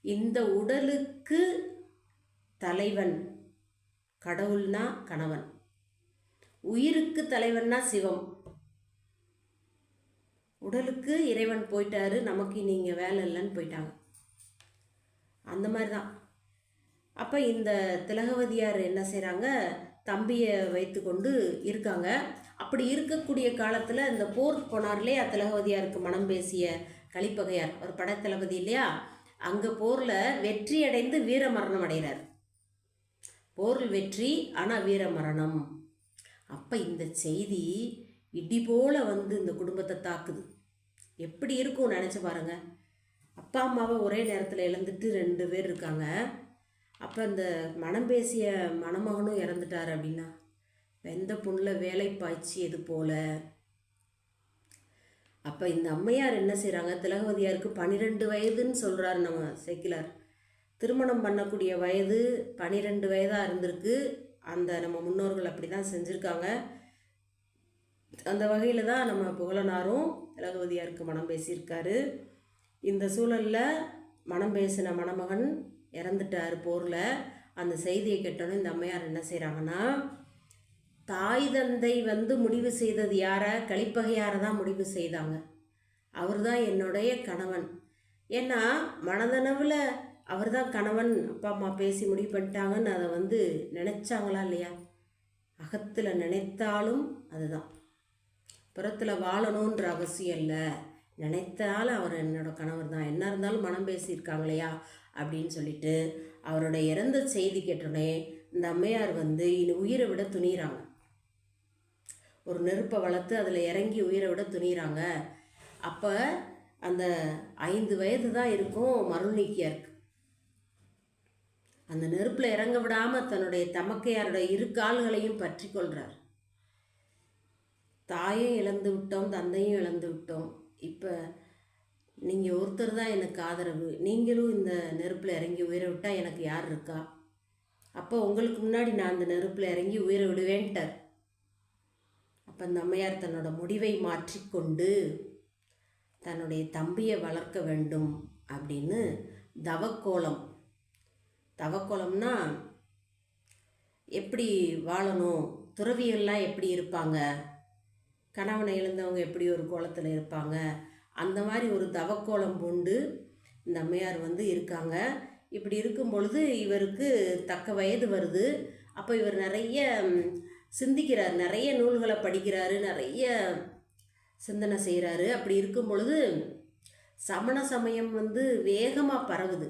இந்த உடலுக்கு தலைவன் கடவுள்னா கணவன், உயிருக்கு தலைவன்னா சிவம். உடலுக்கு இறைவன் போயிட்டாரு, நமக்கு நீங்கள் வேலை இல்லைன்னு போயிட்டாங்க. அந்த மாதிரி தான். அப்போ இந்த திலகவதியார் என்ன செய்கிறாங்க, தம்பியை வைத்து கொண்டு இருக்காங்க. அப்படி இருக்கக்கூடிய காலத்தில் இந்த போருக்கு போனார் இல்லையா, திலகவதியாருக்கு மனம் பேசிய கலிப்பகையார், ஒரு படைத்தளபதி இல்லையா, அங்கே போரில் வெற்றி அடைந்து வீர மரணம் அடைகிறார். போரில் வெற்றி, ஆனால் வீர மரணம். அப்போ இந்த செய்தி இடி போல் வந்து இந்த குடும்பத்தை தாக்குது. எப்படி இருக்கும் நினச்சி பாருங்கள். அப்பா அம்மாவை ஒரே நேரத்தில் இழந்துட்டு 2 பேர் இருக்காங்க. அப்போ இந்த மனம் பேசிய மணமகனும் இறந்துட்டார் அப்படின்னா வெந்த புண்ணில் வேலை பாய்ச்சியது போல். அப்போ இந்த அம்மையார் என்ன செய்கிறாங்க, திலகவதியாருக்கு 12 வயதுன்னு சொல்கிறார் நம்ம சேக்கிலார். திருமணம் பண்ணக்கூடிய வயது 12 வயதாக இருந்திருக்கு. அந்த நம்ம முன்னோர்கள் அப்படி தான் செஞ்சுருக்காங்க. அந்த வகையில் தான் நம்ம புகழனாரும் திலகவதியாருக்கு மனம் பேசியிருக்காரு. இந்த சூழலில் மனம் பேசின மணமகன் இறந்துட்டார் போரில். அந்த செய்தியை கேட்டோன்னே இந்த அம்மையார் என்ன செய்கிறாங்கன்னா, தாய் தந்தை வந்து முடிவு செய்தது யாரை, கலிப்பகையாரை தான் முடிவு செய்தாங்க. அவர் தான் என்னுடைய கணவன். ஏன்னா மனதளவில் அவர் தான் கணவன், அப்பா அம்மா பேசி முடிவு பண்ணிட்டாங்கன்னு அதை வந்து நினச்சாங்களா இல்லையா? அகத்தில் நினைத்தாலும் அதுதான், புறத்தில் வாழணுன்ற அவசியம் இல்லை. நினைத்தாலும் அவர் என்னோட கணவர் தான், என்ன இருந்தாலும் மனம் பேசியிருக்காங்க இல்லையா அப்படின்னு சொல்லிட்டு அவரோட இறந்த செய்தி கேட்டோடனே இந்த அம்மையார் வந்து உயிரை விட துணிகிறாங்க. ஒரு நெருப்பை வளர்த்து அதில் இறங்கி உயிரை விட துணிகிறாங்க. அப்போ அந்த 5 வயது தான் இருக்கும் மருள்நீக்கியாருக்கு. அந்த நெருப்பில் இறங்க விடாமல் தன்னுடைய தமக்கையாரோட 2 கால்களையும் பற்றி கொள்கிறார். தாயும் இழந்து விட்டோம், தந்தையும் இழந்து விட்டோம். இப்போ நீங்கள் ஒருத்தர் தான் எனக்கு ஆதரவு, நீங்களும் இந்த நெருப்பில் இறங்கி உயிரை விட்டால் எனக்கு யார் இருக்கா? அப்போ உங்களுக்கு முன்னாடி நான் அந்த நெருப்பில் இறங்கி உயிரை விடுவேன்ட்டார். அப்போ அந்த அம்மையார் தன்னோட முடிவை மாற்றிக்கொண்டு தன்னுடைய தம்பியை வளர்க்க வேண்டும் அப்படின்னு தவக்கோலம். தவக்கோலம்னா எப்படி வாழணும், துறவிகள்லாம் எப்படி இருப்பாங்க, கணவனை இழந்தவங்க எப்படி ஒரு கோலத்தில் இருப்பாங்க, அந்த மாதிரி ஒரு தவக்கோலம் பூண்டு இந்த அம்மையார் வந்து இருக்காங்க. இப்படி இருக்கும் பொழுது இவருக்கு தக்க வயது வருது. அப்போ இவர் நிறைய சிந்திக்கிறார், நிறைய நூல்களை படிக்கிறாரு, நிறைய சிந்தனை செய்கிறாரு. அப்படி இருக்கும் பொழுது சமண சமயம் வந்து வேகமாக பரவுது.